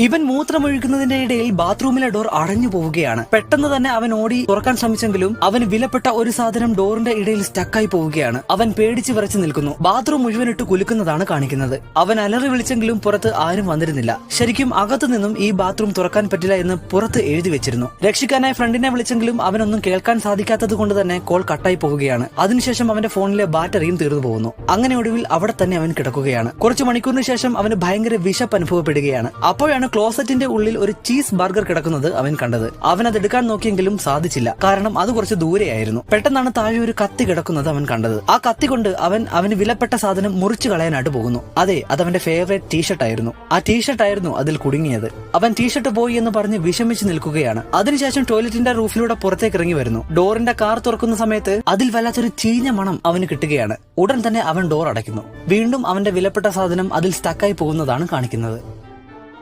ഇവൻ മൂത്രമൊഴിക്കുന്നതിന്റെ ഇടയിൽ ബാത്റൂമിലെ ഡോർ അടഞ്ഞു പോവുകയാണ്. പെട്ടെന്ന് തന്നെ അവൻ ഓടി തുറക്കാൻ ശ്രമിച്ചെങ്കിലും അവന് വിലപ്പെട്ട ഒരു സാധനം ഡോറിന്റെ ഇടയിൽ സ്റ്റക്കായി പോവുകയാണ്. അവൻ പേടിച്ച് വിറച്ചു നിൽക്കുന്നു. ബാത്റൂം മുഴുവനിട്ട് കുലുക്കുന്നതാണ് കാണിക്കുന്നത്. അവൻ അലറി വിളിച്ചെങ്കിലും പുറത്ത് ആരും വന്നിരുന്നില്ല. ശരിക്കും അകത്തു നിന്നും ഈ ബാത്റൂം തുറക്കാൻ പറ്റില്ല എന്ന് പുറത്ത് എഴുതി വെച്ചിരുന്നു. രക്ഷിക്കാനായി ഫ്രണ്ടിനെ വിളിച്ചെങ്കിലും അവനൊന്നും കേൾക്കാൻ സാധിക്കാത്തത് കൊണ്ട് തന്നെ കോൾ കട്ടായി പോവുകയാണ്. അതിനുശേഷം അവന്റെ ഫോണിലെ ബാറ്ററിയും തീർന്നു പോകുന്നു. അങ്ങനെ ഒടുവിൽ അവിടെ തന്നെ അവൻ കിടക്കുകയാണ്. കുറച്ചു മണിക്കൂറിന് ശേഷം അവന് ഭയങ്കര വിശപ്പ് അനുഭവപ്പെടുകയാണ്. അപ്പോഴാണ് ക്ലോസറ്റിന്റെ ഉള്ളിൽ ഒരു ചീസ് ബർഗർ കിടക്കുന്നത് അവൻ കണ്ടത്. അവൻ അത് എടുക്കാൻ നോക്കിയെങ്കിലും സാധിച്ചില്ല, കാരണം അത് കുറച്ച് ദൂരെയായിരുന്നു. പെട്ടെന്നാണ് താഴെ ഒരു കത്തി കിടക്കുന്നത് അവൻ കണ്ടത്. ആ കത്തി കൊണ്ട് അവന് വിലപ്പെട്ട സാധനം മുറിച്ചു കളയാനായിട്ട് പോകുന്നു. അതെ, അതവന്റെ ഫേവറേറ്റ് ടീഷർട്ട് ആയിരുന്നു. ആ ടീഷർട്ട് ആയിരുന്നു അതിൽ കുടുങ്ങിയത്. അവൻ ടീഷർട്ട് പോയി എന്ന് പറഞ്ഞ് വിഷമിച്ച് നിൽക്കുകയാണ്. അതിനുശേഷം ടോയ്ലറ്റിന്റെ റൂഫിലൂടെ പുറത്തേക്ക് ഇറങ്ങി വരുന്നു. ഡോറിന്റെ കാർ തുറക്കുന്ന സമയത്ത് അതിൽ വല്ലാത്തൊരു ചീഞ്ഞ മണം അവന് കിട്ടുകയാണ്. ഉടൻ തന്നെ അവൻ ഡോർ അടയ്ക്കുന്നു. വീണ്ടും അവന്റെ വിലപ്പെട്ട സാധനം അതിൽ സ്റ്റക്കായി പോകുന്നതാണ് കാണിക്കുന്നത്.